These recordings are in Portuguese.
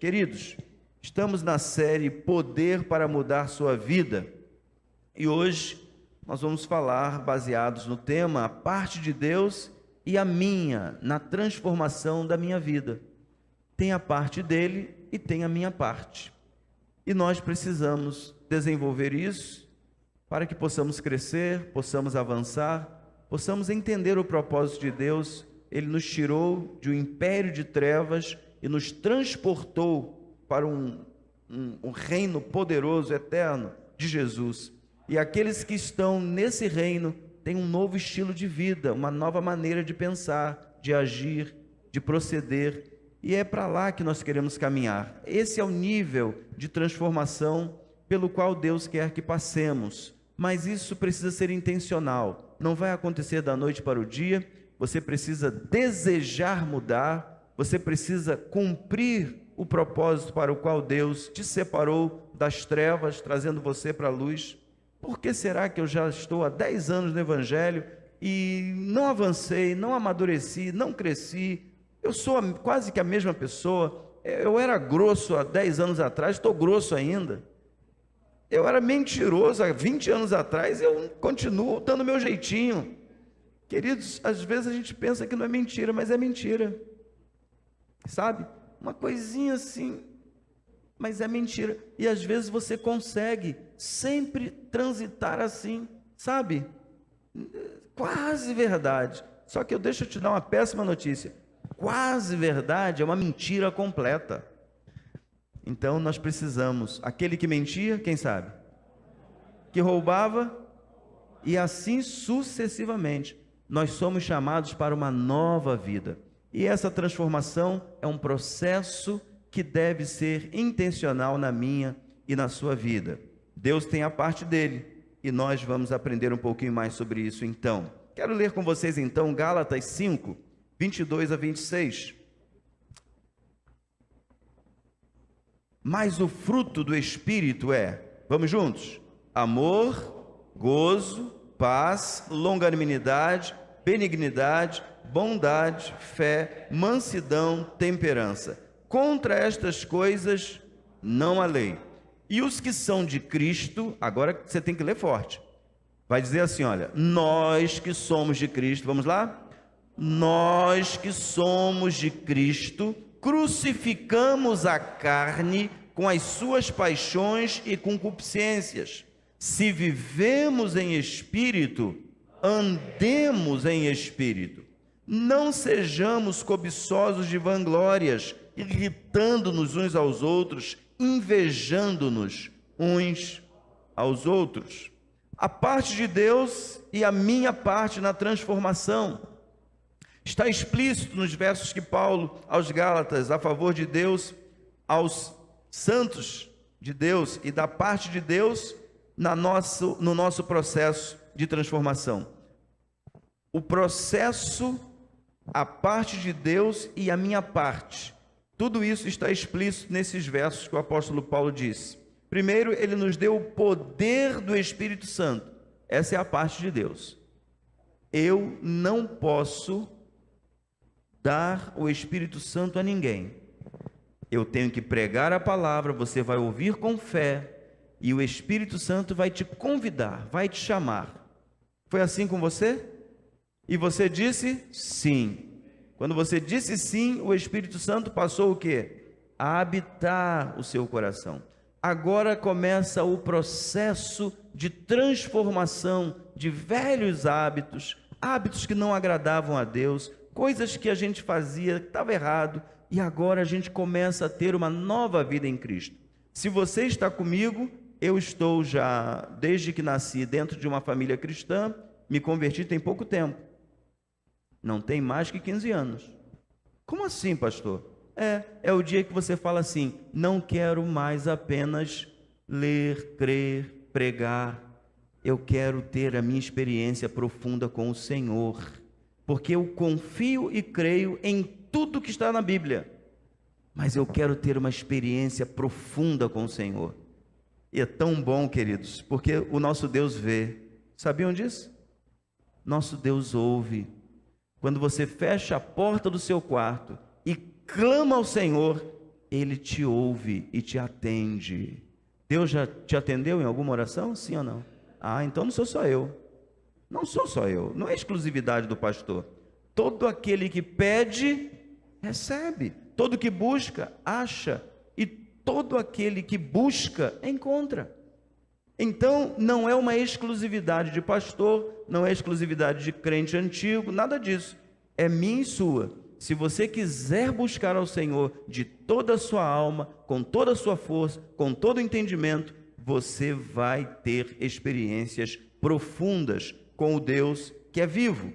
Queridos, estamos na série Poder para Mudar Sua Vida e hoje nós vamos falar baseados no tema a parte de Deus e a minha, na transformação da minha vida. Tem a parte dele e tem a minha parte. E nós precisamos desenvolver isso para que possamos crescer, possamos avançar, possamos entender o propósito de Deus. Ele nos tirou de um império de trevas e nos transportou para um reino poderoso, eterno, de Jesus. E aqueles que estão nesse reino têm um novo estilo de vida, uma nova maneira de pensar, de agir, de proceder. E é para lá que nós queremos caminhar. Esse é o nível de transformação pelo qual Deus quer que passemos. Mas isso precisa ser intencional. Não vai acontecer da noite para o dia. Você precisa desejar mudar. Você precisa cumprir o propósito para o qual Deus te separou das trevas, trazendo você para a luz. Por que será que eu já estou há 10 anos no Evangelho e não avancei, não amadureci, não cresci? Eu sou quase que a mesma pessoa. Eu era grosso há 10 anos atrás, estou grosso ainda. Eu era mentiroso há 20 anos atrás, eu continuo dando meu jeitinho. Queridos, às vezes a gente pensa que não é mentira, mas é mentira. Sabe? Uma coisinha assim, mas é mentira. E às vezes você consegue sempre transitar assim, sabe? Quase verdade. Só que deixa eu te dar uma péssima notícia. Quase verdade é uma mentira completa. Então nós precisamos, aquele que mentia, quem sabe? Que roubava, e assim sucessivamente. Nós somos chamados para uma nova vida. E essa transformação é um processo que deve ser intencional na minha e na sua vida. Deus tem a parte dele e nós vamos aprender um pouquinho mais sobre isso então. Quero ler com vocês então Gálatas 5, 22 a 26. Mas o fruto do Espírito é, vamos juntos? Amor, gozo, paz, longanimidade, benignidade, bondade, fé, mansidão, temperança. Contra estas coisas não há lei. E os que são de Cristo, agora você tem que ler forte. Vai dizer assim, olha, nós que somos de Cristo, vamos lá? Nós que somos de Cristo, crucificamos a carne com as suas paixões e concupiscências. Se vivemos em espírito, andemos em espírito. Não sejamos cobiçosos de vanglórias, irritando-nos uns aos outros, invejando-nos uns aos outros. A parte de Deus e a minha parte na transformação. Está explícito nos versos que Paulo, aos Gálatas, a favor de Deus, aos santos de Deus e da parte de Deus no nosso processo de transformação. O processo, a parte de Deus e a minha parte. Tudo isso está explícito nesses versos que o apóstolo Paulo disse. Primeiro, ele nos deu o poder do Espírito Santo. Essa é a parte de Deus. Eu não posso dar o Espírito Santo a ninguém. Eu tenho que pregar a palavra, você vai ouvir com fé, e o Espírito Santo vai te convidar, vai te chamar. Foi assim com você? E você disse sim. Quando você disse sim, o Espírito Santo passou o quê? A habitar o seu coração. Agora começa o processo de transformação de velhos hábitos, hábitos que não agradavam a Deus, coisas que a gente fazia que estava errado, e agora a gente começa a ter uma nova vida em Cristo. Se você está comigo, eu estou já, desde que nasci dentro de uma família cristã, me converti tem pouco tempo. Não tem mais que 15 anos. Como assim, pastor? É o dia que você fala assim, não quero mais apenas ler, crer, pregar. Eu quero ter a minha experiência profunda com o Senhor. Porque eu confio e creio em tudo que está na Bíblia. Mas eu quero ter uma experiência profunda com o Senhor. E é tão bom, queridos, porque o nosso Deus vê. Sabiam disso? Nosso Deus ouve. Quando você fecha a porta do seu quarto e clama ao Senhor, Ele te ouve e te atende. Deus já te atendeu em alguma oração? Sim ou não? Ah, então não sou só eu. Não sou só eu. Não é exclusividade do pastor. Todo aquele que pede, recebe. Todo que busca, acha. E todo aquele que busca, encontra. Então, não é uma exclusividade de pastor, não é exclusividade de crente antigo, nada disso. É minha e sua. Se você quiser buscar ao Senhor de toda a sua alma, com toda a sua força, com todo o entendimento, você vai ter experiências profundas com o Deus que é vivo.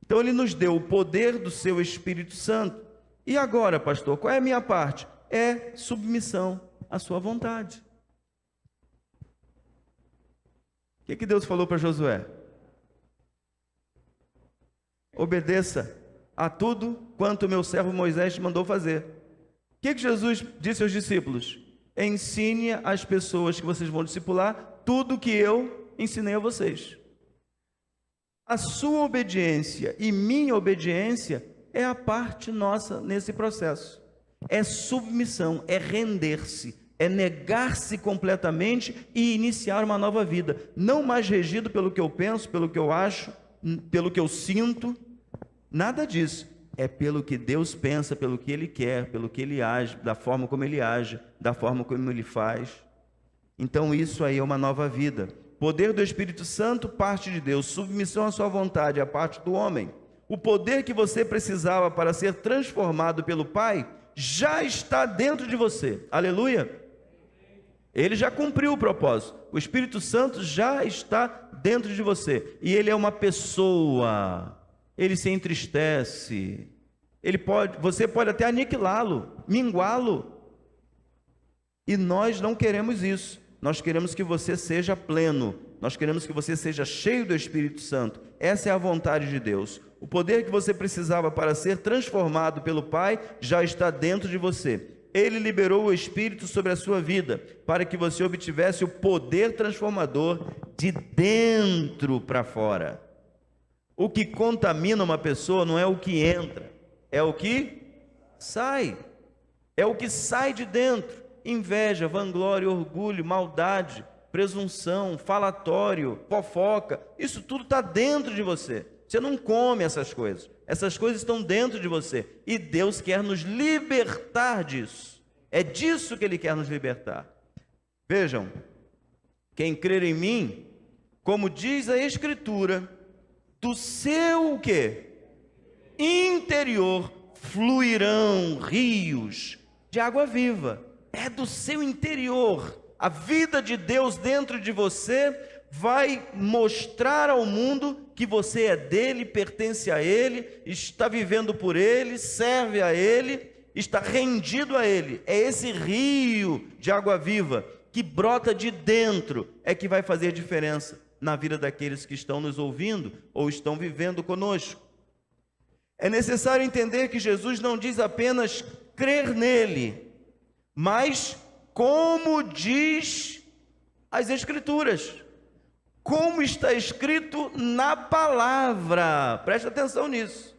Então Ele nos deu o poder do seu Espírito Santo. E agora, pastor, qual é a minha parte? É submissão à sua vontade. O que Deus falou para Josué? Obedeça a tudo quanto o meu servo Moisés te mandou fazer. O que Jesus disse aos discípulos? Ensine às pessoas que vocês vão discipular tudo que eu ensinei a vocês. A sua obediência e minha obediência é a parte nossa nesse processo. É submissão, é render-se, é negar-se completamente e iniciar uma nova vida. Não mais regido pelo que eu penso, pelo que eu acho, pelo que eu sinto. Nada disso. É pelo que Deus pensa, pelo que Ele quer, pelo que Ele age, da forma como Ele age, da forma como Ele faz. Então isso aí é uma nova vida. Poder do Espírito Santo, parte de Deus. Submissão à sua vontade, a parte do homem. O poder que você precisava para ser transformado pelo Pai, já está dentro de você. Aleluia! Ele já cumpriu o propósito. O Espírito Santo já está dentro de você. E Ele é uma pessoa. Ele se entristece, você pode até aniquilá-lo, minguá-lo, e nós não queremos isso. Nós queremos que você seja pleno, nós queremos que você seja cheio do Espírito Santo. Essa é a vontade de Deus. O poder que você precisava para ser transformado pelo Pai já está dentro de você. Ele liberou o Espírito sobre a sua vida para que você obtivesse o poder transformador de dentro para fora. O que contamina uma pessoa não é o que entra, é o que sai. É o que sai de dentro. Inveja, vanglória, orgulho, maldade, presunção, falatório, fofoca. Isso tudo está dentro de você. Você não come essas coisas. Essas coisas estão dentro de você. E Deus quer nos libertar disso. É disso que Ele quer nos libertar. Vejam, quem crer em mim, como diz a Escritura, do seu o quê? Interior fluirão rios de água viva. É do seu interior. A vida de Deus dentro de você vai mostrar ao mundo que você é dele, pertence a ele, está vivendo por ele, serve a ele, está rendido a ele. É esse rio de água viva que brota de dentro é que vai fazer diferença na vida daqueles que estão nos ouvindo ou estão vivendo conosco. É necessário entender que Jesus não diz apenas crer nele, mas como diz as Escrituras, como está escrito na palavra. Preste atenção nisso.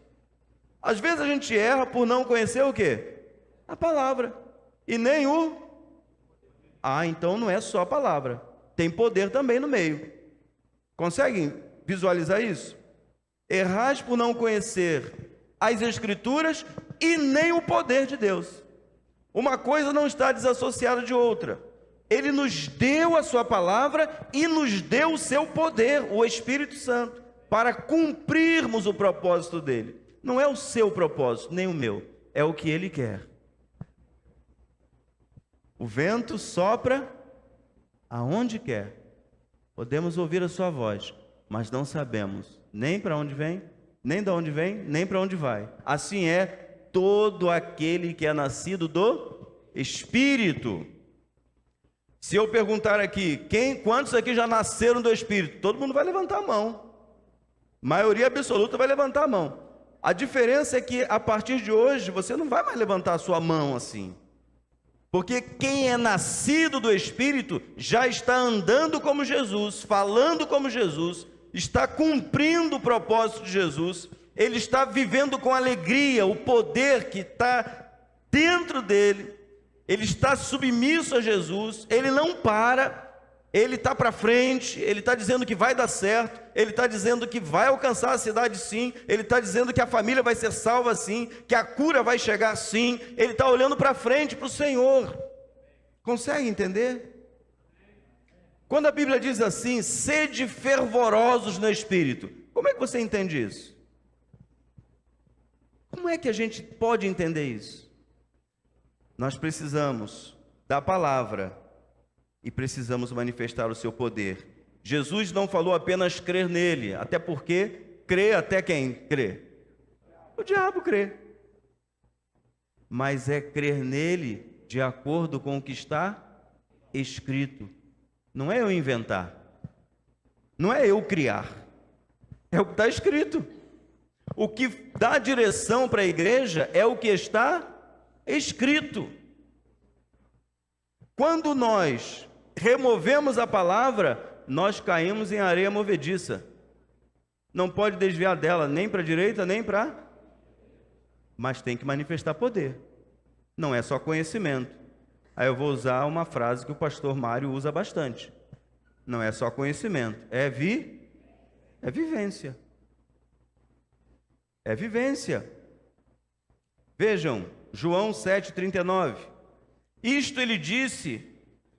Às vezes a gente erra por não conhecer o quê? A palavra. E nem o... então não é só a palavra, tem poder também no meio. Conseguem visualizar isso? Errais por não conhecer as Escrituras e nem o poder de Deus. Uma coisa não está desassociada de outra. Ele nos deu a sua palavra e nos deu o seu poder, o Espírito Santo, para cumprirmos o propósito dele. Não é o seu propósito, nem o meu, é o que ele quer. O vento sopra aonde quer. Podemos ouvir a sua voz, mas não sabemos nem para onde vem, nem de onde vem, nem para onde vai. Assim é todo aquele que é nascido do Espírito. Se eu perguntar aqui, quantos aqui já nasceram do Espírito? Todo mundo vai levantar a mão. Maioria absoluta vai levantar a mão. A diferença é que a partir de hoje você não vai mais levantar a sua mão assim. Porque quem é nascido do Espírito já está andando como Jesus, falando como Jesus, está cumprindo o propósito de Jesus, ele está vivendo com alegria o poder que está dentro dele, ele está submisso a Jesus, ele não para, ele está para frente, ele está dizendo que vai dar certo, ele está dizendo que vai alcançar a cidade sim, ele está dizendo que a família vai ser salva sim, que a cura vai chegar sim, ele está olhando para frente, para o Senhor. Consegue entender? Quando a Bíblia diz assim, sede fervorosos no Espírito, como é que você entende isso? Como é que a gente pode entender isso? Nós precisamos da palavra e precisamos manifestar o seu poder. Jesus não falou apenas crer nele, até porque crê até quem crê? O diabo crê. Mas é crer nele de acordo com o que está escrito. Não é eu inventar, não é eu criar, é o que está escrito. O que dá direção para a igreja é o que está escrito. Quando nós removemos a palavra, nós caímos em areia movediça. Não pode desviar dela, nem para a direita, nem para... Mas tem que manifestar poder. Não é só conhecimento. Aí eu vou usar uma frase que o pastor Mário usa bastante. Não é só conhecimento, é vivência. É vivência. Vejam, João 7,39. Isto ele disse,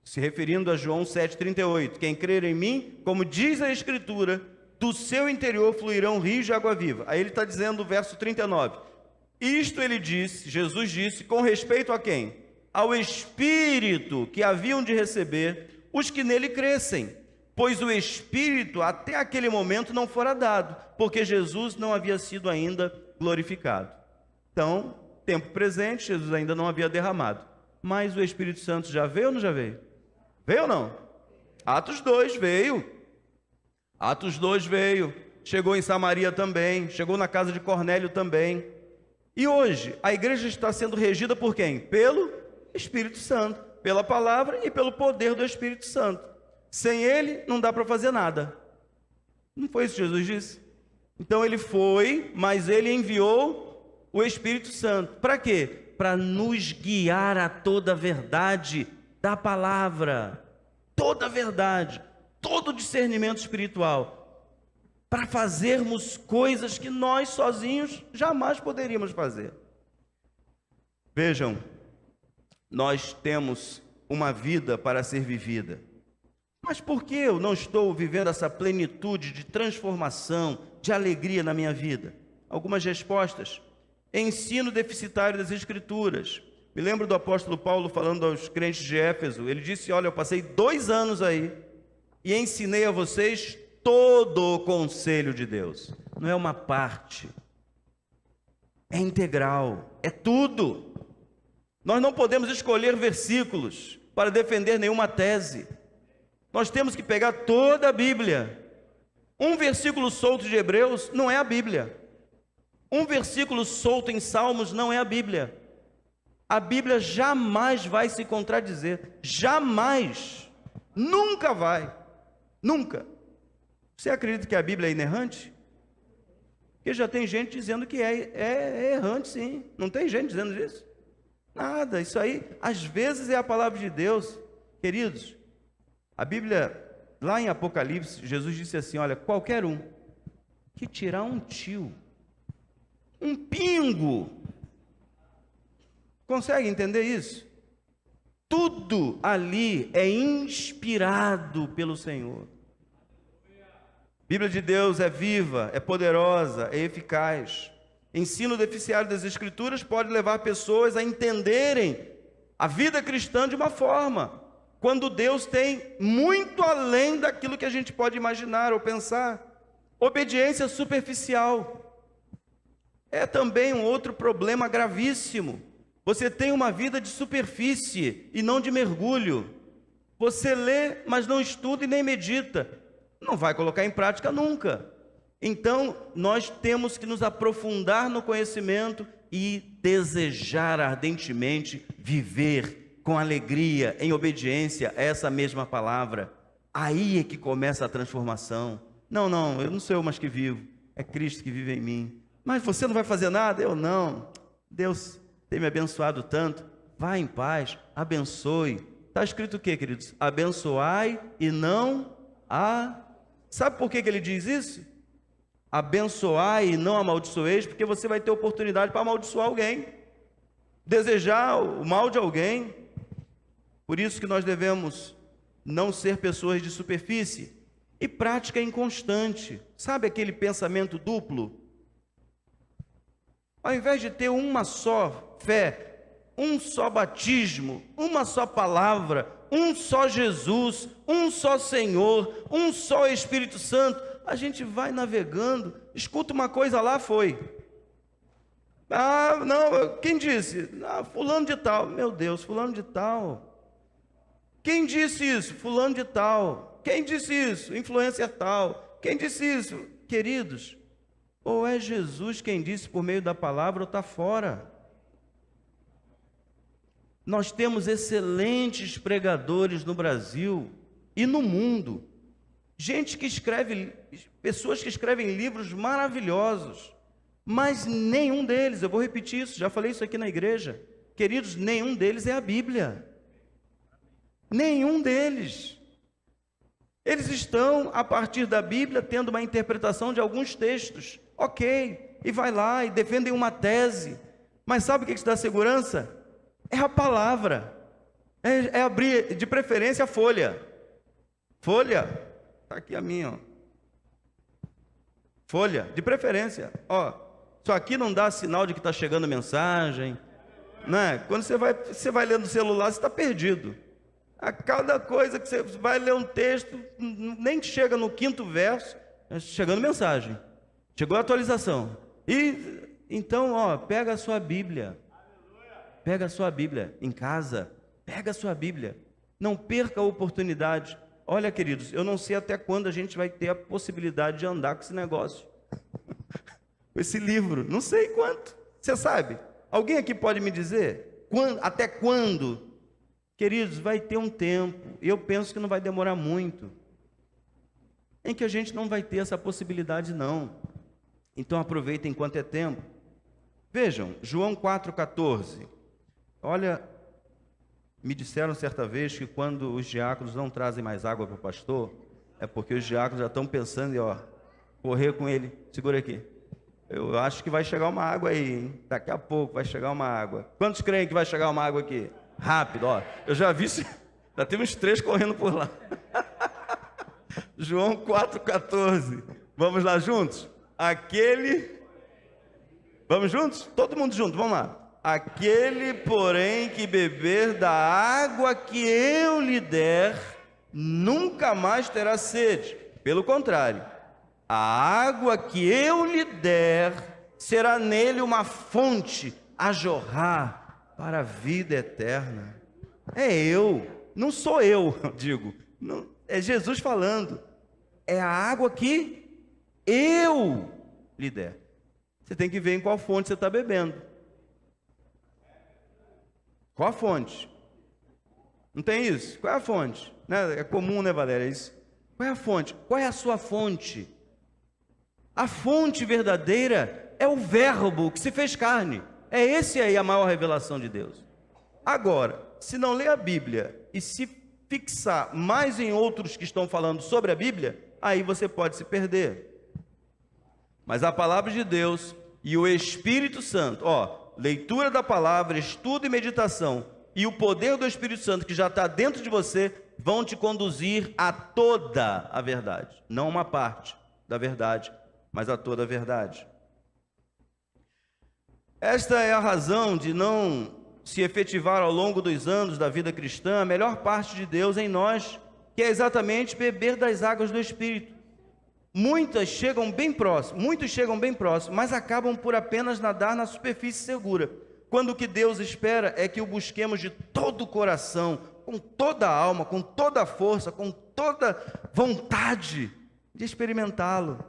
se referindo a João 7,38. Quem crer em mim, como diz a Escritura, do seu interior fluirão rios de água viva. Aí ele está dizendo o verso 39. Isto ele disse, Jesus disse, com respeito a quem? Ao Espírito que haviam de receber os que nele crescem, pois o Espírito até aquele momento não fora dado, porque Jesus não havia sido ainda glorificado. Então, tempo presente, Jesus ainda não havia derramado, mas o Espírito Santo já veio ou não já veio? Veio ou não? Atos 2 veio, Atos 2 veio, chegou em Samaria também, chegou na casa de Cornélio também, e hoje a igreja está sendo regida por quem? Pelo Espírito Santo, pela palavra e pelo poder do Espírito Santo. Sem ele não dá para fazer nada. Não foi isso que Jesus disse? Então ele foi, mas ele enviou o Espírito Santo. Para quê? Para nos guiar a toda a verdade da palavra, toda a verdade, todo o discernimento espiritual, para fazermos coisas que nós sozinhos jamais poderíamos fazer. Vejam, nós temos uma vida para ser vivida. Mas por que eu não estou vivendo essa plenitude de transformação, de alegria na minha vida? Algumas respostas. Ensino deficitário das Escrituras. Me lembro do apóstolo Paulo falando aos crentes de Éfeso. Ele disse, olha, eu passei 2 anos aí e ensinei a vocês todo o conselho de Deus. Não é uma parte. É integral. É tudo. Nós não podemos escolher versículos para defender nenhuma tese. Nós temos que pegar toda a Bíblia. Um versículo solto de Hebreus não é a Bíblia. Um versículo solto em Salmos não é a Bíblia. A Bíblia jamais vai se contradizer. Jamais. Nunca vai. Nunca. Você acredita que a Bíblia é inerrante? Porque já tem gente dizendo que é errante, sim. Não tem gente dizendo isso? Nada. Isso aí, às vezes, é a palavra de Deus. Queridos, a Bíblia, lá em Apocalipse, Jesus disse assim, olha, qualquer um que tirar um tio, um pingo, consegue entender isso? Tudo ali é inspirado pelo Senhor. A Bíblia de Deus é viva, é poderosa, é eficaz. Ensino deficitário das Escrituras pode levar pessoas a entenderem a vida cristã de uma forma, quando Deus tem muito além daquilo que a gente pode imaginar ou pensar. Obediência superficial é também um outro problema gravíssimo. Você tem uma vida de superfície e não de mergulho. Você lê, mas não estuda e nem medita. Não vai colocar em prática nunca. Então, nós temos que nos aprofundar no conhecimento e desejar ardentemente viver com alegria, em obediência a essa mesma palavra. Aí é que começa a transformação. Não, eu não sou eu mais que vivo, é Cristo que vive em mim. Mas você não vai fazer nada? Eu não. Deus tem me abençoado tanto. vá em paz, abençoe. Está escrito o quê, queridos? Abençoai e não Sabe por que ele diz isso? Abençoai e não amaldiçoeis, porque você vai ter oportunidade para amaldiçoar alguém, desejar o mal de alguém. Por isso que nós devemos não ser pessoas de superfície. E prática inconstante. Sabe aquele pensamento duplo? Ao invés de ter uma só fé, um só batismo, uma só palavra, um só Jesus, um só Senhor, um só Espírito Santo, a gente vai navegando, escuta uma coisa lá, foi. Não, quem disse? Fulano de tal. Meu Deus, fulano de tal. Quem disse isso? Fulano de tal. Quem disse isso? Influência tal. Quem disse isso? Queridos, ou é Jesus quem disse por meio da palavra, ou está fora. Nós temos excelentes pregadores no Brasil e no mundo. Gente que escreve, pessoas que escrevem livros maravilhosos, mas nenhum deles, eu vou repetir isso, já falei isso aqui na igreja, queridos, nenhum deles é a Bíblia. Nenhum deles. Eles estão, a partir da Bíblia, tendo uma interpretação de alguns textos. Ok, e vai lá e defendem uma tese. Mas sabe o que te dá segurança? É a palavra. É abrir, de preferência, a folha. Folha, está aqui a minha, ó. Folha, de preferência. Ó, isso aqui não dá sinal de que está chegando mensagem, né? Quando você vai lendo no celular, você está perdido. A cada coisa que você vai ler um texto, nem chega no 5º verso, chegando mensagem, chegou a atualização. E então, ó, pega a sua Bíblia, pega a sua Bíblia em casa, pega a sua Bíblia, não perca a oportunidade. Olha, queridos, eu não sei até quando a gente vai ter a possibilidade de andar com esse negócio, com esse livro, não sei quanto, você sabe? Alguém aqui pode me dizer? Até quando? Queridos, vai ter um tempo, eu penso que não vai demorar muito, em que a gente não vai ter essa possibilidade não. Então aproveita enquanto é tempo. Vejam, João 4,14. Olha, me disseram certa vez que quando os diáconos não trazem mais água para o pastor, é porque os diáconos já estão pensando em correr com ele. Segura aqui. Eu acho que vai chegar uma água aí, hein? Daqui a pouco vai chegar uma água. Quantos creem que vai chegar uma água aqui? Rápido, ó. Eu já vi, já tem uns 3 correndo por lá. João 4,14. Vamos lá juntos? Vamos juntos? Todo mundo junto, vamos lá. Aquele, porém, que beber da água que eu lhe der, nunca mais terá sede. Pelo contrário, a água que eu lhe der será nele uma fonte a jorrar para a vida eterna. É eu, não sou eu, digo, não, é Jesus falando. É a água que eu lhe der. Você tem que ver em qual fonte você está bebendo. Qual a fonte? Não tem isso? Qual é a fonte? Né? É comum, né, Valéria? Isso. Qual é a fonte? Qual é a sua fonte? A fonte verdadeira é o Verbo que se fez carne. É esse aí a maior revelação de Deus. Agora, se não ler a Bíblia e se fixar mais em outros que estão falando sobre a Bíblia, aí você pode se perder. Mas a palavra de Deus e o Espírito Santo, leitura da palavra, estudo e meditação, e o poder do Espírito Santo que já está dentro de você, vão te conduzir a toda a verdade. Não uma parte da verdade, mas a toda a verdade. Esta é a razão de não se efetivar ao longo dos anos da vida cristã a melhor parte de Deus em nós, que é exatamente beber das águas do Espírito. Muitos chegam bem próximos, mas acabam por apenas nadar na superfície segura, quando o que Deus espera é que o busquemos de todo o coração, com toda a alma, com toda a força, com toda vontade de experimentá-lo.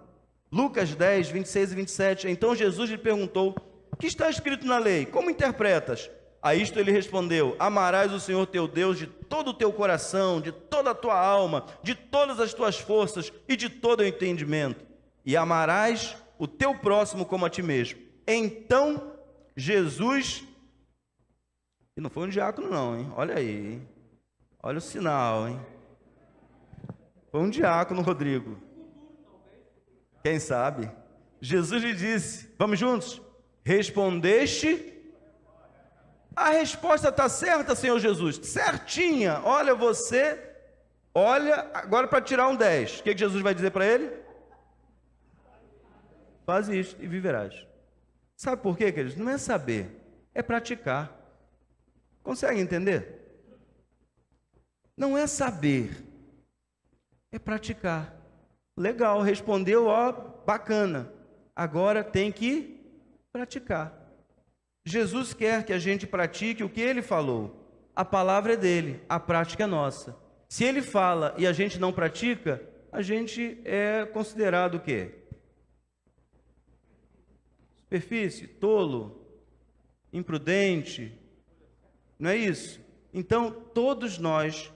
Lucas 10, 26 e 27, então Jesus lhe perguntou: o que está escrito na lei? Como interpretas? A isto ele respondeu: amarás o Senhor teu Deus de todo o teu coração, de toda a tua alma, de todas as tuas forças e de todo o entendimento, e amarás o teu próximo como a ti mesmo. Então Jesus E não foi um diácono não, hein? Olha aí, hein? Olha o sinal, hein? Foi um diácono, Rodrigo. Quem sabe? Jesus lhe disse, vamos juntos? Respondeste? A resposta está certa, Senhor Jesus, certinha. Olha você, olha, agora para tirar um 10. O que Jesus vai dizer para ele? Faz isto e viverás. Sabe por quê, queridos? Não é saber, é praticar. Consegue entender? Não é saber, é praticar. Legal, respondeu, ó, bacana. Agora tem que praticar. Jesus quer que a gente pratique o que ele falou. A palavra é dele, a prática é nossa. Se ele fala e a gente não pratica, a gente é considerado o quê? Superfície, tolo, imprudente. Não é isso? Então, todos nós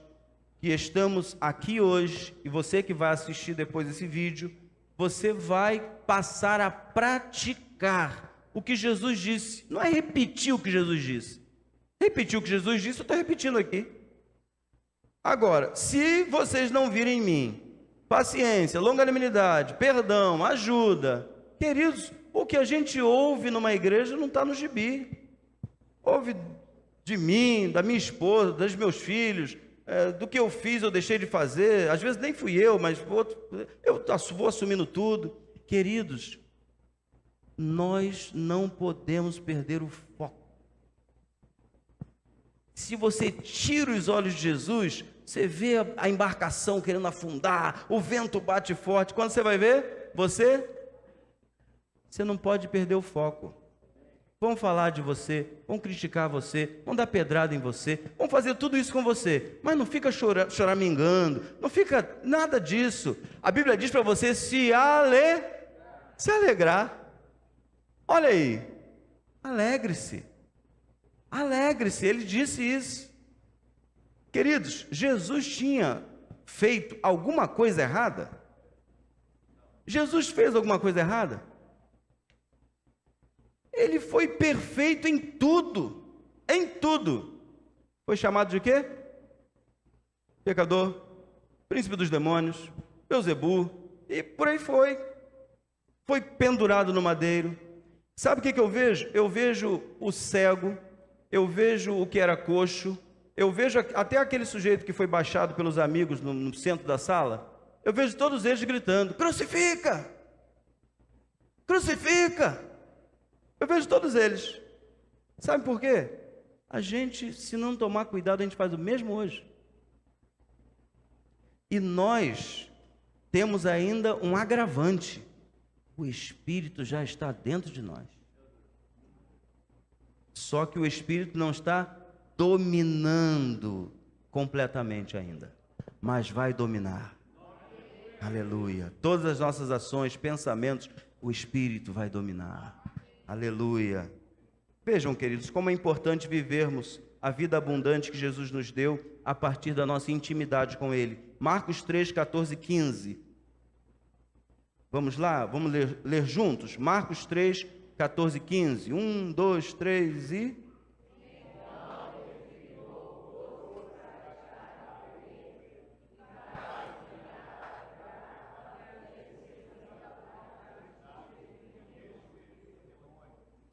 que estamos aqui hoje, e você que vai assistir depois esse vídeo, você vai passar a praticar o que Jesus disse. Não é repetir o que Jesus disse. Repetir o que Jesus disse, eu estou repetindo aqui. Agora, se vocês não virem em mim paciência, longanimidade, perdão, ajuda, queridos, o que a gente ouve numa igreja não está no gibi. Ouve de mim, da minha esposa, dos meus filhos, do que eu fiz ou deixei de fazer. Às vezes nem fui eu, mas eu vou assumindo tudo. Queridos, nós não podemos perder o foco. Se você tira os olhos de Jesus, você vê a embarcação querendo afundar, o vento bate forte. Quando você vai ver, você não pode perder o foco. Vão falar de você, vão criticar você, vão dar pedrada em você, vão fazer tudo isso com você, mas não fica choramingando, não fica nada disso. A Bíblia diz para você se alegrar. Olha aí, alegre-se, alegre-se, ele disse isso. Queridos, Jesus tinha feito alguma coisa errada? Jesus fez alguma coisa errada? Ele foi perfeito em tudo, em tudo. Foi chamado de quê? Pecador, príncipe dos demônios, Beelzebu, e por aí foi. Foi pendurado no madeiro. Sabe o que eu vejo? Eu vejo o cego, eu vejo o que era coxo, eu vejo até aquele sujeito que foi baixado pelos amigos no centro da sala. Eu vejo todos eles gritando, crucifica! Crucifica! Eu vejo todos eles. Sabe por quê? A gente, se não tomar cuidado, a gente faz o mesmo hoje. E nós temos ainda um agravante. O Espírito já está dentro de nós. Só que o Espírito não está dominando completamente ainda, mas vai dominar. Aleluia. Todas as nossas ações, pensamentos, o Espírito vai dominar. Aleluia. Vejam, queridos, como é importante vivermos a vida abundante que Jesus nos deu a partir da nossa intimidade com Ele. Marcos 3, 14 e 15. Vamos lá? Vamos ler juntos? Marcos 3, 14 e 15. 1, 2, 3 e...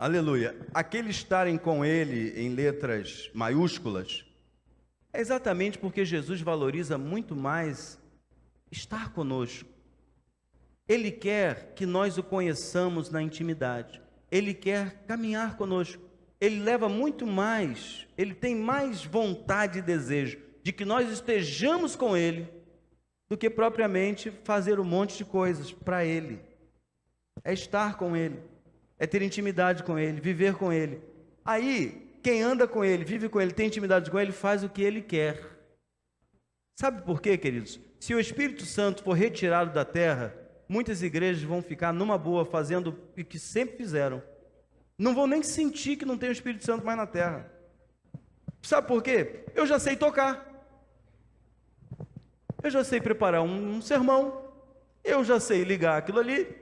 Aleluia. Aquele estarem com Ele em letras maiúsculas é exatamente porque Jesus valoriza muito mais estar conosco. Ele quer que nós o conheçamos na intimidade. Ele quer caminhar conosco. Ele leva muito mais, ele tem mais vontade e desejo de que nós estejamos com Ele do que propriamente fazer um monte de coisas para Ele. É estar com Ele. É ter intimidade com Ele, viver com Ele. Aí, quem anda com Ele, vive com Ele, tem intimidade com Ele, faz o que Ele quer. Sabe por quê, queridos? Se o Espírito Santo for retirado da terra, muitas igrejas vão ficar numa boa, fazendo o que sempre fizeram. Não vão nem sentir que não tem o Espírito Santo mais na terra. Sabe por quê? Eu já sei tocar. Eu já sei preparar um sermão. Eu já sei ligar aquilo ali.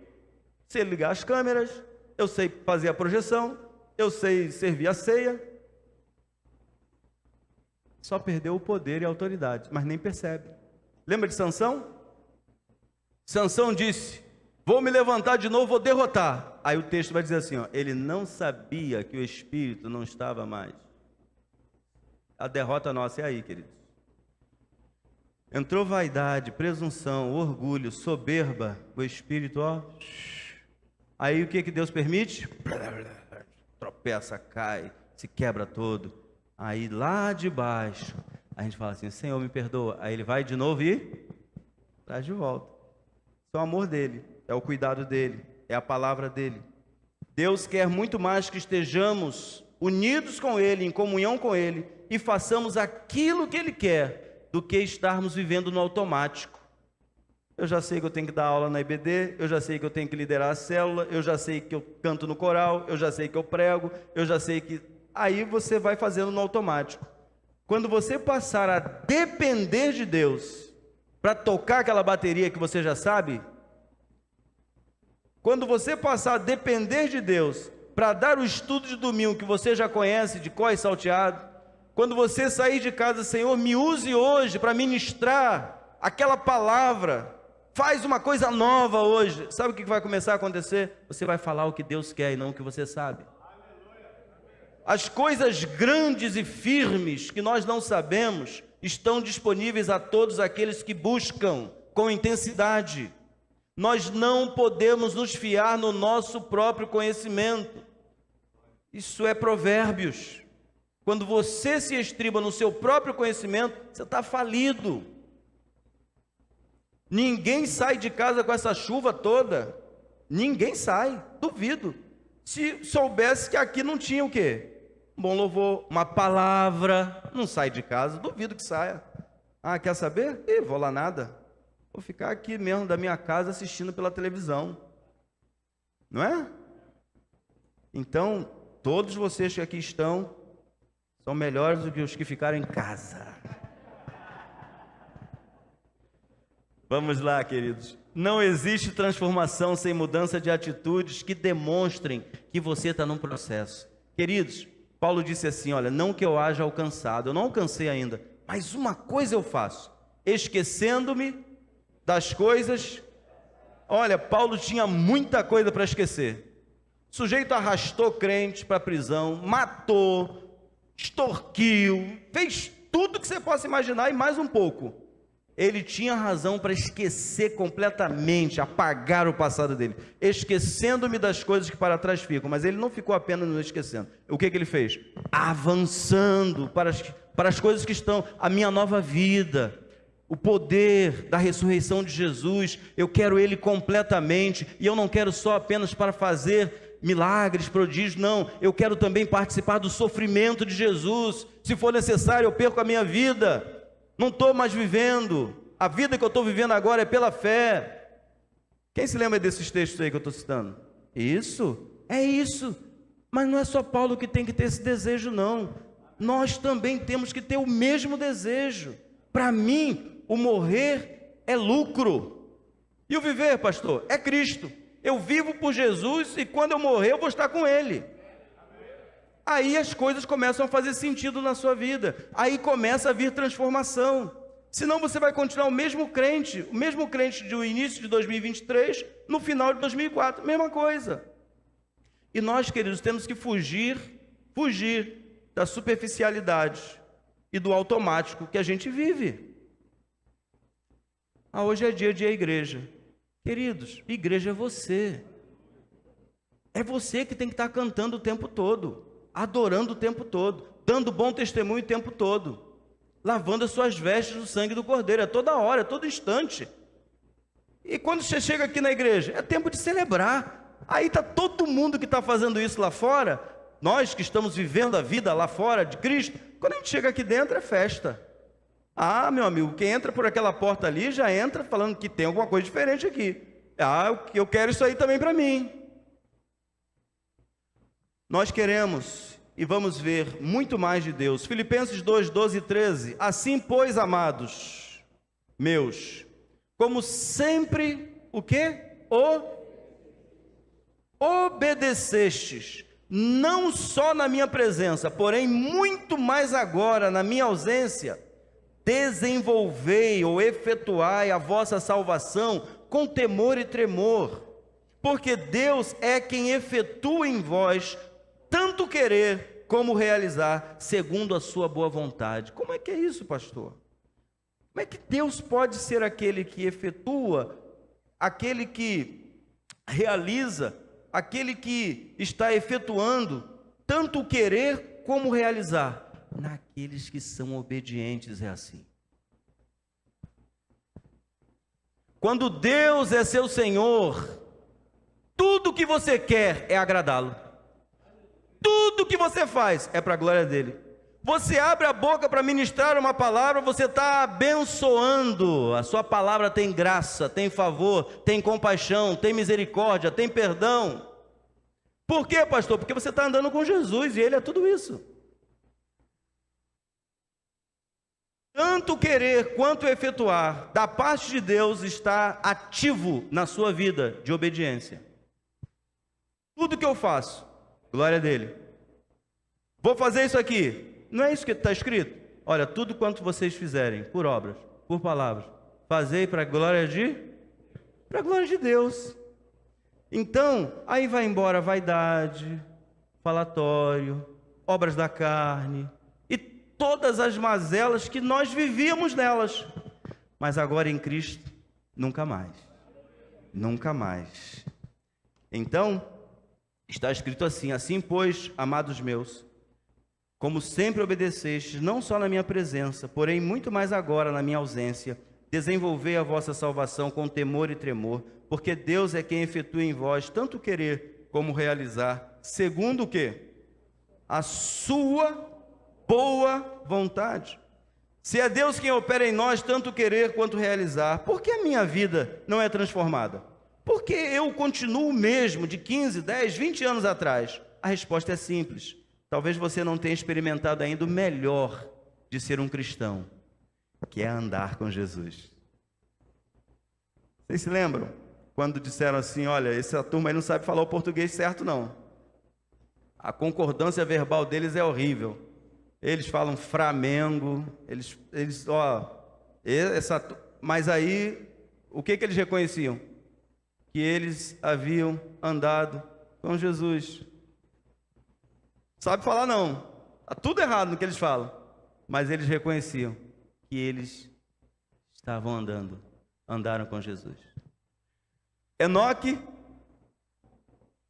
Sei ligar as câmeras. Eu sei fazer a projeção, eu sei servir a ceia. só perdeu o poder e a autoridade, mas nem percebe. Lembra de Sansão? Sansão disse: vou me levantar de novo, vou derrotar. Aí o texto vai dizer assim, ó, ele não sabia que o espírito não estava mais. A derrota nossa é aí, queridos. Entrou vaidade, presunção, orgulho, soberba, o espírito, ó. Aí o que Deus permite? Tropeça, cai, se quebra todo. Aí lá de baixo, a gente fala assim, Senhor, me perdoa. Aí ele vai de novo e traz de volta. É o amor dele, é o cuidado dele, é a palavra dele. Deus quer muito mais que estejamos unidos com ele, em comunhão com ele, e façamos aquilo que ele quer, do que estarmos vivendo no automático. Eu já sei que eu tenho que dar aula na IBD, eu já sei que eu tenho que liderar a célula, eu já sei que eu canto no coral, eu já sei que eu prego, eu já sei que... Aí você vai fazendo no automático. Quando você passar a depender de Deus, para tocar aquela bateria que você já sabe, quando você passar a depender de Deus, para dar o estudo de domingo que você já conhece, de cor e salteado, quando você sair de casa, Senhor, me use hoje para ministrar aquela palavra, faz uma coisa nova hoje. Sabe o que vai começar a acontecer? Você vai falar o que Deus quer e não o que você sabe. As coisas grandes e firmes que nós não sabemos estão disponíveis a todos aqueles que buscam com intensidade. Nós não podemos nos fiar no nosso próprio conhecimento. Isso é Provérbios. Quando você se estriba no seu próprio conhecimento, você está falido. Ninguém sai de casa com essa chuva toda. Ninguém sai, duvido. Se soubesse que aqui não tinha o quê? Um bom louvor, uma palavra, não sai de casa, duvido que saia. Ah, quer saber? Vou lá nada. Vou ficar aqui mesmo da minha casa assistindo pela televisão. Não é? Então, todos vocês que aqui estão, são melhores do que os que ficaram em casa. Vamos lá, queridos. Não existe transformação sem mudança de atitudes que demonstrem que você está num processo. Queridos, Paulo disse assim, olha, não que eu haja alcançado, eu não alcancei ainda, mas uma coisa eu faço, esquecendo-me das coisas. Olha, Paulo tinha muita coisa para esquecer. O sujeito arrastou crente para a prisão, matou, extorquiu, fez tudo que você possa imaginar e mais um pouco. Ele tinha razão para esquecer completamente, apagar o passado dele, esquecendo-me das coisas que para trás ficam, mas ele não ficou apenas nos esquecendo. O que ele fez? Avançando para as coisas que estão, a minha nova vida, o poder da ressurreição de Jesus, eu quero ele completamente, e eu não quero só apenas para fazer milagres, prodígios, não, eu quero também participar do sofrimento de Jesus. Se for necessário, eu perco a minha vida. Não estou mais vivendo, a vida que eu estou vivendo agora é pela fé. Quem se lembra desses textos aí que eu estou citando? Isso, é isso. Mas não é só Paulo que tem que ter esse desejo, não. Nós também temos que ter o mesmo desejo. Para mim, o morrer é lucro. E o viver, pastor, é Cristo. Eu vivo por Jesus e quando eu morrer eu vou estar com Ele. Aí as coisas começam a fazer sentido na sua vida. Aí começa a vir transformação. Senão você vai continuar o mesmo crente do início de 2023, no final de 2004, mesma coisa. E nós, queridos, temos que fugir da superficialidade e do automático que a gente vive. Hoje é dia de ir à igreja. Queridos, igreja é você. É você que tem que estar cantando o tempo todo, adorando o tempo todo, dando bom testemunho o tempo todo, lavando as suas vestes no sangue do Cordeiro, é toda hora, é todo instante. E quando você chega aqui na igreja, é tempo de celebrar. Aí está todo mundo que está fazendo isso lá fora, nós que estamos vivendo a vida lá fora de Cristo, quando a gente chega aqui dentro é festa. Meu amigo, quem entra por aquela porta ali, já entra falando que tem alguma coisa diferente aqui. Eu quero isso aí também para mim. Nós queremos e vamos ver muito mais de Deus. Filipenses 2, 12 e 13. Assim, pois, amados meus, como sempre, o quê? Obedecestes, não só na minha presença, porém muito mais agora na minha ausência, desenvolvei ou efetuai a vossa salvação com temor e tremor, porque Deus é quem efetua em vós tanto querer como realizar, segundo a sua boa vontade. Como é que é isso, pastor? Como é que Deus pode ser aquele que efetua, aquele que realiza, aquele que está efetuando, tanto querer como realizar? Naqueles que são obedientes é assim. Quando Deus é seu Senhor, tudo que você quer é agradá-lo. Tudo que você faz é para a glória dele. Você abre a boca para ministrar uma palavra, você está abençoando. A sua palavra tem graça, tem favor, tem compaixão, tem misericórdia, tem perdão. Por quê, pastor? Porque você está andando com Jesus e ele é tudo isso. Tanto querer quanto efetuar da parte de Deus está ativo na sua vida de obediência. Tudo que eu faço, glória dele. Vou fazer isso aqui. Não é isso que está escrito? Olha, tudo quanto vocês fizerem, por obras, por palavras, fazei para a glória de Deus. Então, aí vai embora vaidade, falatório, obras da carne e todas as mazelas que nós vivíamos nelas. Mas agora em Cristo, nunca mais. Nunca mais. Então, está escrito assim: assim, pois, amados meus, como sempre obedecestes, não só na minha presença, porém muito mais agora na minha ausência, desenvolvei a vossa salvação com temor e tremor, porque Deus é quem efetua em vós tanto querer como realizar, segundo o quê? A sua boa vontade. Se é Deus quem opera em nós tanto querer quanto realizar, por que a minha vida não é transformada? Por que eu continuo o mesmo de 15, 10, 20 anos atrás? A resposta é simples. Talvez você não tenha experimentado ainda o melhor de ser um cristão, que é andar com Jesus. Vocês se lembram? Quando disseram assim, olha, essa turma aí não sabe falar o português certo não. A concordância verbal deles é horrível. Eles falam Flamengo, mas aí, o que eles reconheciam? Que eles haviam andado com Jesus. Sabe falar não, está tudo errado no que eles falam, mas eles reconheciam que eles estavam andaram com Jesus. Enoque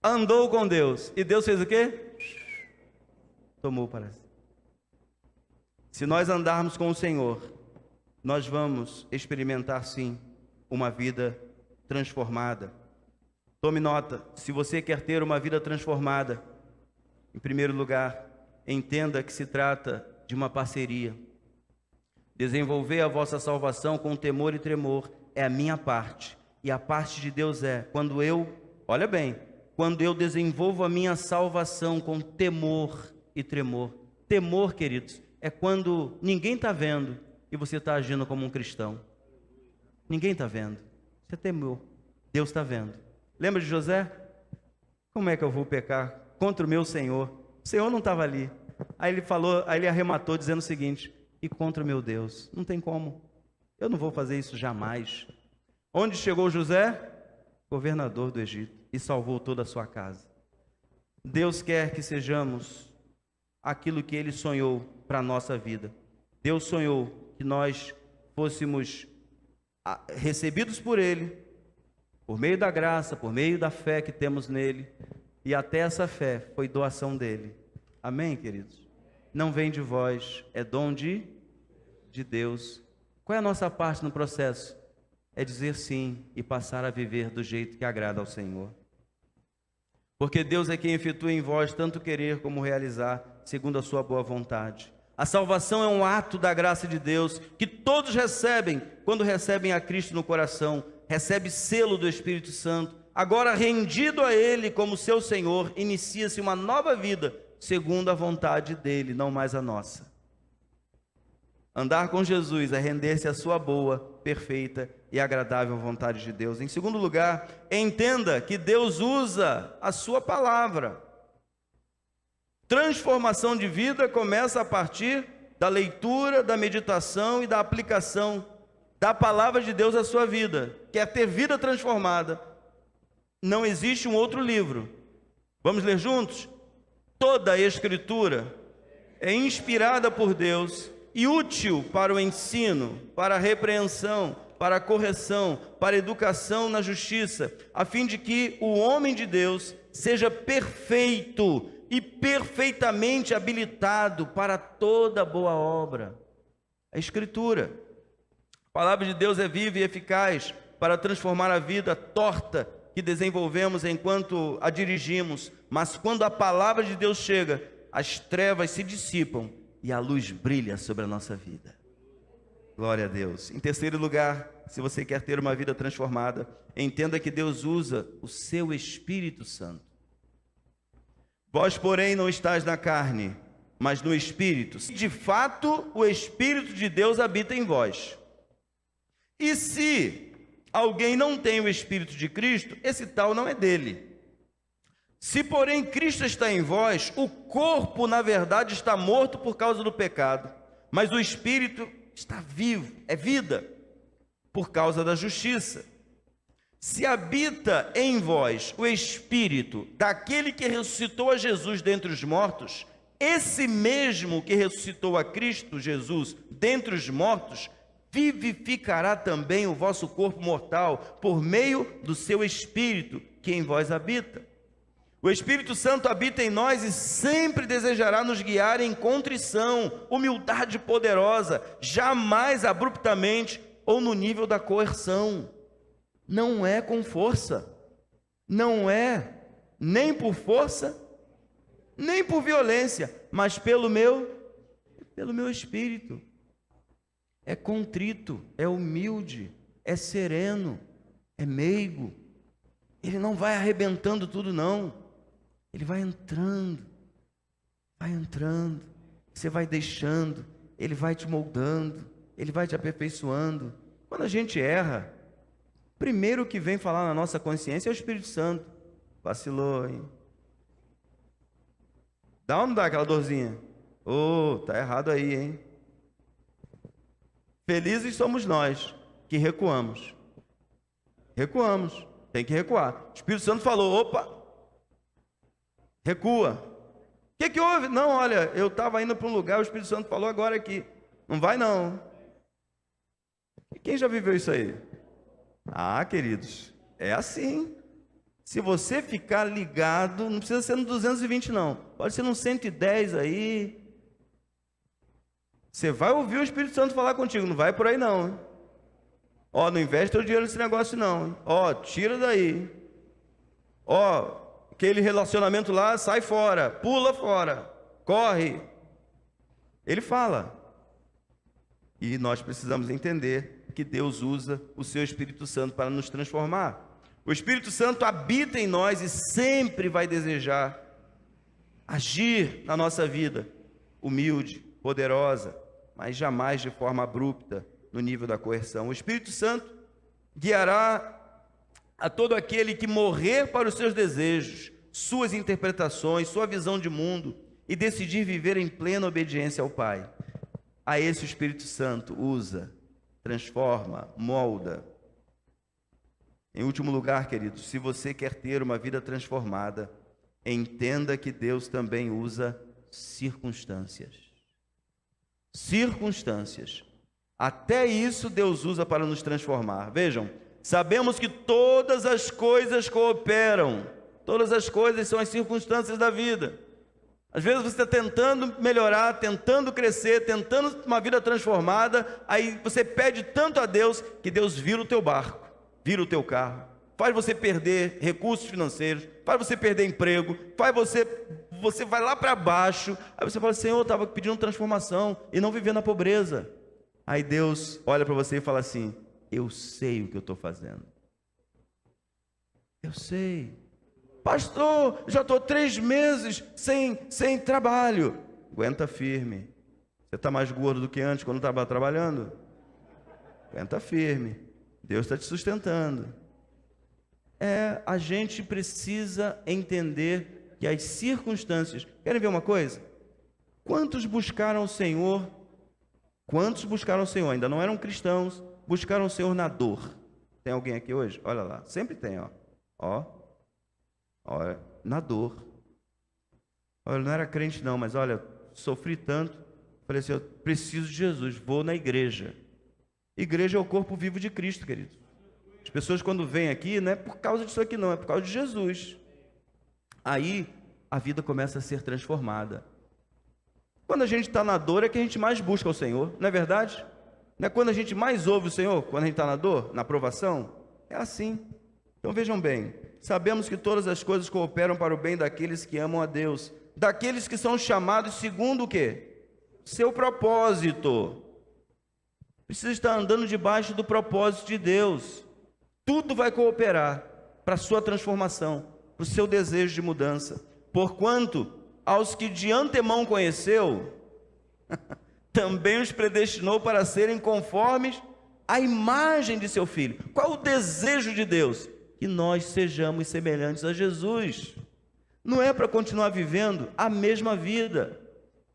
andou com Deus, e Deus fez o quê? Tomou para si. Se nós andarmos com o Senhor, nós vamos experimentar sim uma vida transformada. Tome nota, se você quer ter uma vida transformada, em primeiro lugar, entenda que se trata de uma parceria. Desenvolver a vossa salvação com temor e tremor é a minha parte, e a parte de Deus é, quando eu desenvolvo a minha salvação com temor e tremor. Temor, queridos, é quando ninguém está vendo e você está agindo como um cristão. Ninguém está vendo, você temeu, Deus está vendo. Lembra de José? Como é que eu vou pecar contra o meu Senhor? O Senhor não estava ali. Aí ele arrematou dizendo o seguinte: e contra o meu Deus? Não tem como. Eu não vou fazer isso jamais. Onde chegou José? Governador do Egito, e salvou toda a sua casa. Deus quer que sejamos aquilo que Ele sonhou para a nossa vida. Deus sonhou que nós fôssemos recebidos por Ele, por meio da graça, por meio da fé que temos nele, e até essa fé foi doação dele. Amém, queridos? Não vem de vós, é dom de Deus. Qual é a nossa parte no processo? É dizer sim e passar a viver do jeito que agrada ao Senhor. Porque Deus é quem efetua em vós tanto querer como realizar, segundo a sua boa vontade. A salvação é um ato da graça de Deus, que todos recebem, quando recebem a Cristo no coração, recebe selo do Espírito Santo. Agora, rendido a Ele como seu Senhor, inicia-se uma nova vida, segundo a vontade dEle, não mais a nossa. Andar com Jesus é render-se à sua boa, perfeita e agradável vontade de Deus. Em segundo lugar, entenda que Deus usa a sua palavra. Transformação de vida começa a partir da leitura, da meditação e da aplicação da palavra de Deus à sua vida. Quer ter vida transformada? Não existe um outro livro. Vamos ler juntos? Toda a Escritura é inspirada por Deus e útil para o ensino, para a repreensão, para a correção, para a educação na justiça, a fim de que o homem de Deus seja perfeito e perfeitamente habilitado para toda boa obra. A Escritura, a palavra de Deus é viva e eficaz para transformar a vida torta que desenvolvemos enquanto a dirigimos, mas quando a palavra de Deus chega, as trevas se dissipam e a luz brilha sobre a nossa vida. Glória a Deus. Em terceiro lugar, se você quer ter uma vida transformada, entenda que Deus usa o seu Espírito Santo. Vós, porém, não estáis na carne, mas no Espírito. De fato, o Espírito de Deus habita em vós. E se alguém não tem o Espírito de Cristo, esse tal não é dele. Se, porém, Cristo está em vós, o corpo, na verdade, está morto por causa do pecado, mas o Espírito está vivo, é vida, por causa da justiça. Se habita em vós o Espírito daquele que ressuscitou a Jesus dentre os mortos, esse mesmo que ressuscitou a Cristo Jesus dentre os mortos, vivificará também o vosso corpo mortal, por meio do seu Espírito que em vós habita. O Espírito Santo habita em nós e sempre desejará nos guiar em contrição, humildade poderosa, jamais abruptamente ou no nível da coerção. Não é com força, não é nem por força, nem por violência, mas pelo meu Espírito. É contrito, é humilde, é sereno, é meigo. Ele não vai arrebentando tudo, não. Ele vai entrando, você vai deixando, ele vai te moldando, ele vai te aperfeiçoando. Quando a gente erra, primeiro que vem falar na nossa consciência é o Espírito Santo. Vacilou, hein? Dá ou não dá aquela dorzinha? Tá errado aí, hein? Felizes somos nós que recuamos. Tem que recuar. O Espírito Santo falou, opa, recua. O que houve? Não, olha, eu estava indo para um lugar, o Espírito Santo falou agora aqui. Não vai não. E quem já viveu isso aí? Queridos, é assim. Se você ficar ligado, não precisa ser no 220 não, pode ser no 110 aí. Você vai ouvir o Espírito Santo falar contigo, não vai por aí não. Não investe teu dinheiro nesse negócio não. Tira daí. Aquele relacionamento lá, sai fora, pula fora, corre. Ele fala. E nós precisamos entender que Deus usa o seu Espírito Santo para nos transformar. O Espírito Santo habita em nós e sempre vai desejar agir na nossa vida, humilde, poderosa, mas jamais de forma abrupta, no nível da coerção. O Espírito Santo guiará a todo aquele que morrer para os seus desejos, suas interpretações, sua visão de mundo e decidir viver em plena obediência ao Pai. A esse o Espírito Santo usa, transforma, molda. Em último lugar, queridos, se você quer ter uma vida transformada, entenda que Deus também usa circunstâncias. Circunstâncias. Até isso Deus usa para nos transformar. Vejam, sabemos que todas as coisas cooperam. Todas as coisas são as circunstâncias da vida. Às vezes você está tentando melhorar, tentando crescer, tentando uma vida transformada, aí você pede tanto a Deus, que Deus vira o teu barco, vira o teu carro, faz você perder recursos financeiros, faz você perder emprego, faz você vai lá para baixo, aí você fala, Senhor, eu estava pedindo transformação e não vivendo na pobreza. Aí Deus olha para você e fala assim, eu sei o que eu estou fazendo. Eu sei. Pastor, já estou 3 meses sem trabalho. Aguenta firme. Você está mais gordo do que antes quando estava trabalhando? Aguenta firme. Deus está te sustentando. A gente precisa entender que as circunstâncias... Querem ver uma coisa? Quantos buscaram o Senhor? Quantos buscaram o Senhor? Ainda não eram cristãos, buscaram o Senhor na dor. Tem alguém aqui hoje? Olha lá, sempre tem, ó. Olha, na dor. Olha, eu não era crente não, mas olha, sofri tanto. Falei assim, eu preciso de Jesus, vou na igreja. Igreja é o corpo vivo de Cristo, querido. As pessoas quando vêm aqui, não é por causa disso aqui não, é por causa de Jesus. Aí, a vida começa a ser transformada. Quando a gente está na dor é que a gente mais busca o Senhor, não é verdade? Não é quando a gente mais ouve o Senhor, quando a gente está na dor, na provação? É assim. Então vejam bem, sabemos que todas as coisas cooperam para o bem daqueles que amam a Deus, daqueles que são chamados segundo o quê? Seu propósito. Precisa estar andando debaixo do propósito de Deus. Tudo vai cooperar para a sua transformação, para o seu desejo de mudança. Porquanto, aos que de antemão conheceu, também os predestinou para serem conformes à imagem de seu Filho. Qual o desejo de Deus? Que nós sejamos semelhantes a Jesus. Não é para continuar vivendo a mesma vida,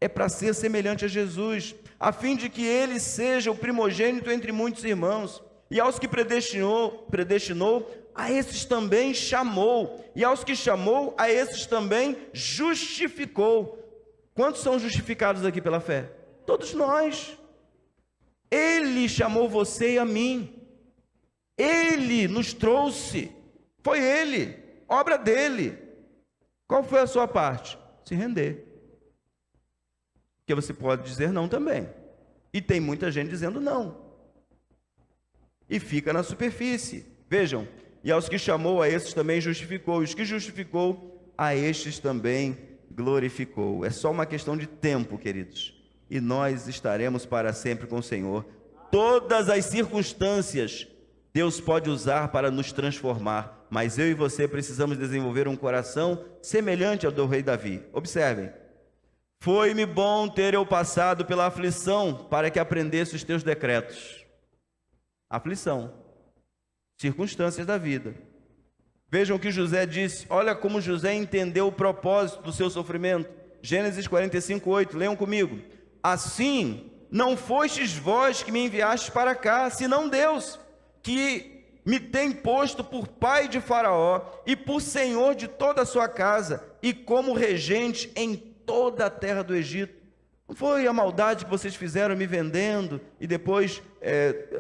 é para ser semelhante a Jesus, a fim de que ele seja o primogênito entre muitos irmãos. E aos que predestinou, a esses também chamou, e aos que chamou, a esses também justificou. Quantos são justificados aqui pela fé? Todos nós. Ele chamou você e a mim, Ele nos trouxe, foi Ele, obra dele. Qual foi a sua parte? Se render. Porque você pode dizer não também, e tem muita gente dizendo não, e fica na superfície. Vejam, e aos que chamou, a esses também justificou, e os que justificou, a estes também glorificou. É só uma questão de tempo, queridos, e nós estaremos para sempre com o Senhor. Todas as circunstâncias Deus pode usar para nos transformar, mas eu e você precisamos desenvolver um coração semelhante ao do rei Davi. Observem: foi-me bom ter eu passado pela aflição, para que aprendesse os teus decretos. Aflição, circunstâncias da vida. Vejam o que José disse. Olha como José entendeu o propósito do seu sofrimento. Gênesis 45:8, leiam comigo. Assim, não fostes vós que me enviastes para cá, senão Deus, que me tem posto por pai de Faraó e por senhor de toda a sua casa, e como regente em toda a terra do Egito. Não foi a maldade que vocês fizeram me vendendo, e depois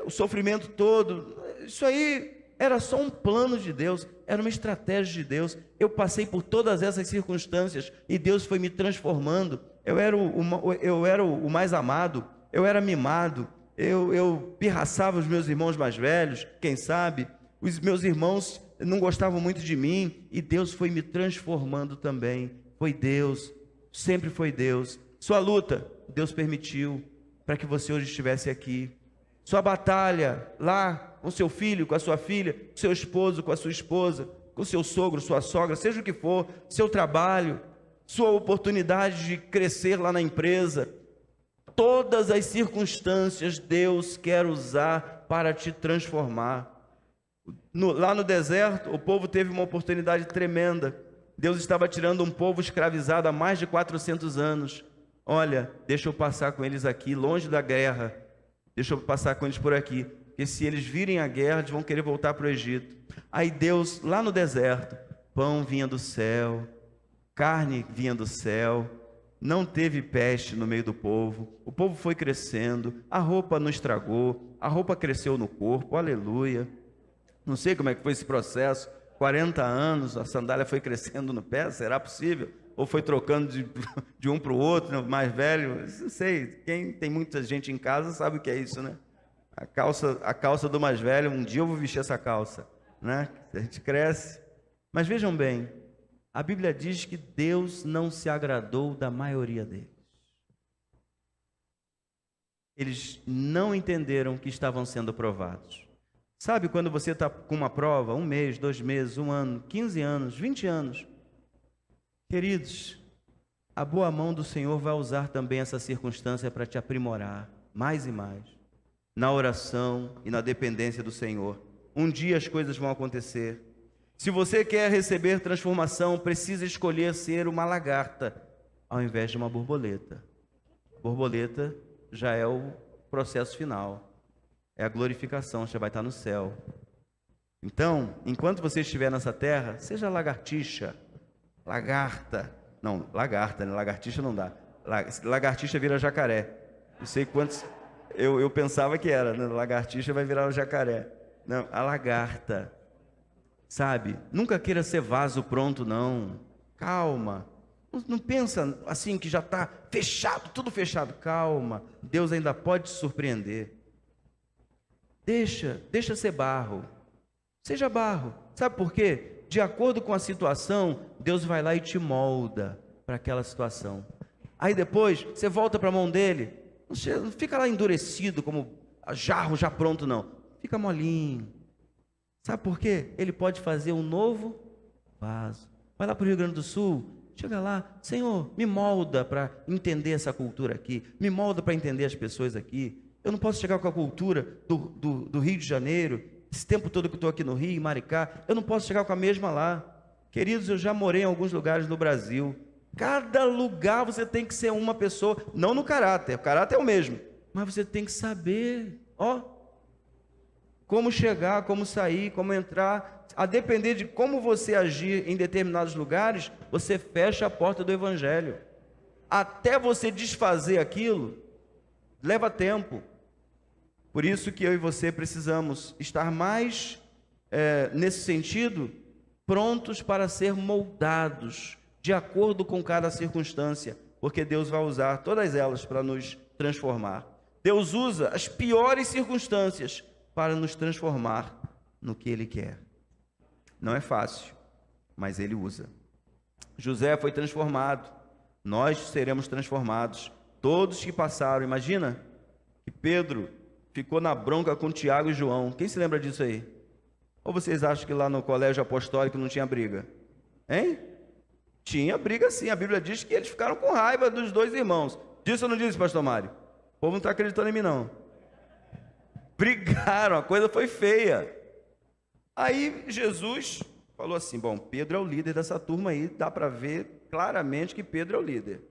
o sofrimento todo. Isso aí era só um plano de Deus, era uma estratégia de Deus. Eu passei por todas essas circunstâncias, e Deus foi me transformando. Eu era o mais amado, eu era mimado, eu pirraçava os meus irmãos mais velhos, quem sabe, os meus irmãos não gostavam muito de mim, e Deus foi me transformando também. Foi Deus, sempre foi Deus. Sua luta, Deus permitiu, para que você hoje estivesse aqui. Sua batalha, lá, com seu filho, com a sua filha, com seu esposo, com a sua esposa, com seu sogro, sua sogra, seja o que for, seu trabalho, sua oportunidade de crescer lá na empresa, todas as circunstâncias Deus quer usar para te transformar. Lá no deserto, o povo teve uma oportunidade tremenda. Deus estava tirando um povo escravizado há mais de 400 anos. Olha, deixa eu passar com eles aqui, longe da guerra. Deixa eu passar com eles por aqui, porque se eles virem a guerra, eles vão querer voltar para o Egito. Aí Deus, lá no deserto, pão vinha do céu, carne vinha do céu, não teve peste no meio do povo, o povo foi crescendo, a roupa não estragou, a roupa cresceu no corpo, aleluia. Não sei como é que foi esse processo, 40 anos, a sandália foi crescendo no pé, será possível? Ou foi trocando de um para o outro, mais velho? Não sei, quem tem muita gente em casa sabe o que é isso, né? A calça do mais velho, um dia eu vou vestir essa calça, né? A gente cresce. Mas vejam bem, a Bíblia diz que Deus não se agradou da maioria deles. Eles não entenderam que estavam sendo provados. Sabe quando você está com uma prova, 1 mês, 2 meses, 1 ano, 15 anos, 20 anos? Queridos, a boa mão do Senhor vai usar também essa circunstância para te aprimorar mais e mais, na oração e na dependência do Senhor. Um dia as coisas vão acontecer. Se você quer receber transformação, precisa escolher ser uma lagarta ao invés de uma borboleta. Borboleta já é o processo final. É a glorificação, você vai estar no céu. Então, enquanto você estiver nessa terra, seja lagartixa, lagarta. Não, lagarta, né? Lagartixa não dá. Lagartixa vira jacaré. Não sei quantos... Eu pensava que era, né? Lagartixa vai virar o jacaré. Não, a lagarta. Sabe? Nunca queira ser vaso pronto, não. Calma. Não pensa assim que já está fechado, tudo fechado. Calma. Deus ainda pode te surpreender. Deixa ser barro. Seja barro. Sabe por quê? De acordo com a situação, Deus vai lá e te molda para aquela situação. Aí depois, você volta para a mão dele. Não fica lá endurecido, como jarro já pronto, não. Fica molinho. Sabe por quê? Ele pode fazer um novo vaso. Vai lá para o Rio Grande do Sul. Chega lá. Senhor, me molda para entender essa cultura aqui. Me molda para entender as pessoas aqui. Eu não posso chegar com a cultura do Rio de Janeiro, esse tempo todo que eu estou aqui no Rio, em Maricá, eu não posso chegar com a mesma lá. Queridos, eu já morei em alguns lugares no Brasil. Cada lugar você tem que ser uma pessoa, não no caráter, o caráter é o mesmo, mas você tem que saber, como chegar, como sair, como entrar. A depender de como você agir em determinados lugares, você fecha a porta do Evangelho. Até você desfazer aquilo, leva tempo. Por isso que eu e você precisamos estar mais, nesse sentido, prontos para ser moldados, de acordo com cada circunstância, porque Deus vai usar todas elas para nos transformar. Deus usa as piores circunstâncias para nos transformar no que Ele quer. Não é fácil, mas Ele usa. José foi transformado, nós seremos transformados. Todos que passaram, imagina que Pedro ficou na bronca com Tiago e João. Quem se lembra disso aí? Ou vocês acham que lá no colégio apostólico não tinha briga? Hein? Tinha briga sim. A Bíblia diz que eles ficaram com raiva dos dois irmãos. Disse ou não disse, pastor Mário? O povo não está acreditando em mim, não. Brigaram, a coisa foi feia. Aí Jesus falou assim, bom, Pedro é o líder dessa turma aí, dá para ver claramente que Pedro é o líder.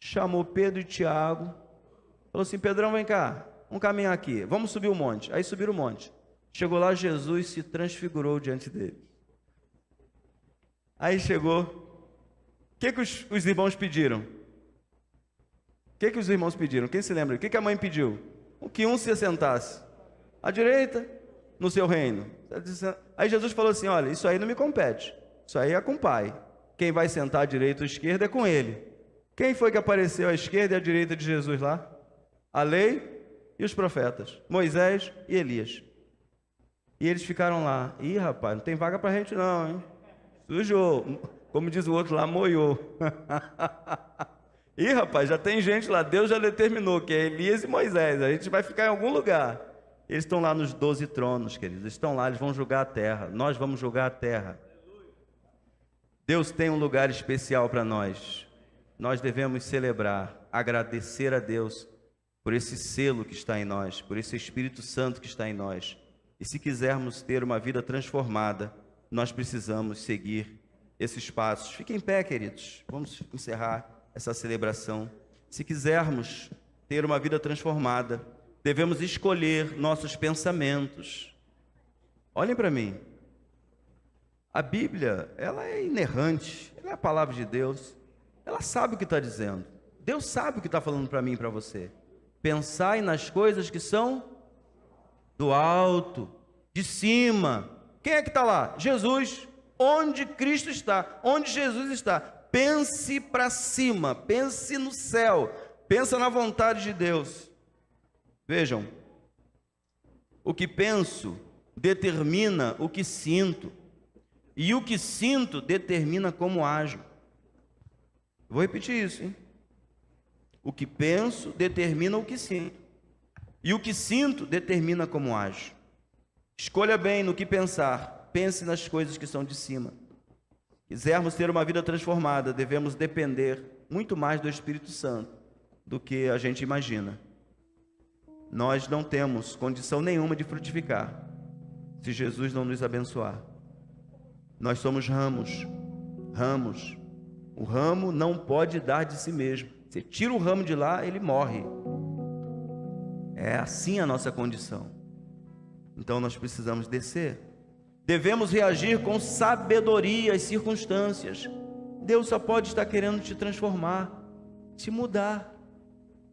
Chamou Pedro e Tiago, falou assim, Pedrão, vem cá, vamos caminhar aqui, vamos subir o monte. Aí subiram o monte. Chegou lá, Jesus se transfigurou diante dele. Aí chegou, o que os irmãos pediram? O que os irmãos pediram? Quem se lembra? O que a mãe pediu? Que um se assentasse à direita no seu reino. Aí Jesus falou assim, olha, isso aí não me compete, isso aí é com o Pai. Quem vai sentar à direita ou à esquerda é com Ele. Quem foi que apareceu à esquerda e à direita de Jesus lá? A lei e os profetas, Moisés e Elias. E eles ficaram lá. Ih, rapaz, não tem vaga pra gente não, hein? Sujou. Como diz o outro lá, moiou. Ih, rapaz, já tem gente lá. Deus já determinou que é Elias e Moisés. A gente vai ficar em algum lugar. Eles estão lá nos 12 tronos, queridos. Eles estão lá, eles vão julgar a terra. Nós vamos julgar a terra. Deus tem um lugar especial para nós. Nós devemos celebrar, agradecer a Deus por esse selo que está em nós, por esse Espírito Santo que está em nós. E se quisermos ter uma vida transformada, nós precisamos seguir esses passos. Fiquem em pé, queridos. Vamos encerrar essa celebração. Se quisermos ter uma vida transformada, devemos escolher nossos pensamentos. Olhem para mim. A Bíblia, ela é inerrante, ela é a palavra de Deus. Ela sabe o que está dizendo. Deus sabe o que está falando para mim e para você. Pensai nas coisas que são do alto, de cima. Quem é que está lá? Jesus. Onde Cristo está, onde Jesus está. Pense para cima, pense no céu, pensa na vontade de Deus. Vejam, o que penso determina o que sinto, e o que sinto determina como ajo. Vou repetir isso, hein? O que penso determina o que sinto, e o que sinto determina como ajo. Escolha bem no que pensar, pense nas coisas que são de cima. Quisermos ter uma vida transformada, devemos depender muito mais do Espírito Santo do que a gente imagina. Nós não temos condição nenhuma de frutificar se Jesus não nos abençoar. Nós somos ramos. Ramos. O ramo não pode dar de si mesmo. Você tira o ramo de lá, ele morre. É assim a nossa condição. Então nós precisamos descer. Devemos reagir com sabedoria às circunstâncias. Deus só pode estar querendo te transformar, te mudar.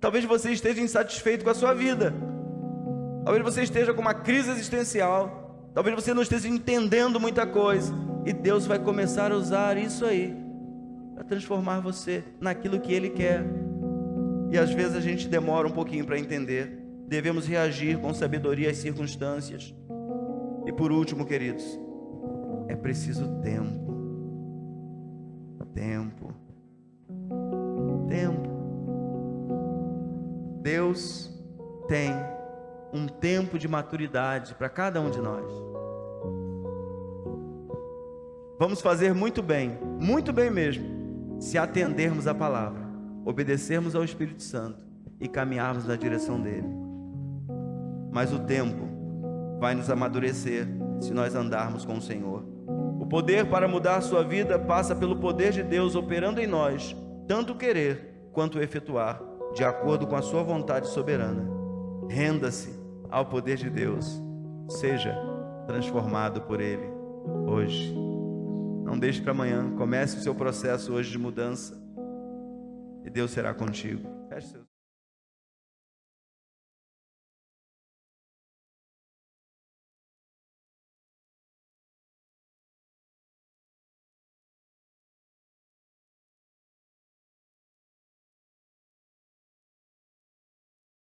Talvez você esteja insatisfeito com a sua vida. Talvez você esteja com uma crise existencial. Talvez você não esteja entendendo muita coisa. E Deus vai começar a usar isso aí para transformar você naquilo que Ele quer. E às vezes a gente demora um pouquinho para entender. Devemos reagir com sabedoria às circunstâncias. E por último, queridos, é preciso tempo. Tempo. Deus tem um tempo de maturidade para cada um de nós. Vamos fazer muito bem mesmo, se atendermos à palavra, obedecermos ao Espírito Santo e caminharmos na direção dele. Mas o tempo vai nos amadurecer se nós andarmos com o Senhor. O poder para mudar a sua vida passa pelo poder de Deus operando em nós, tanto querer quanto efetuar, de acordo com a sua vontade soberana. Renda-se ao poder de Deus, seja transformado por Ele hoje. Não deixe para amanhã, comece o seu processo hoje de mudança e Deus será contigo. Feche seus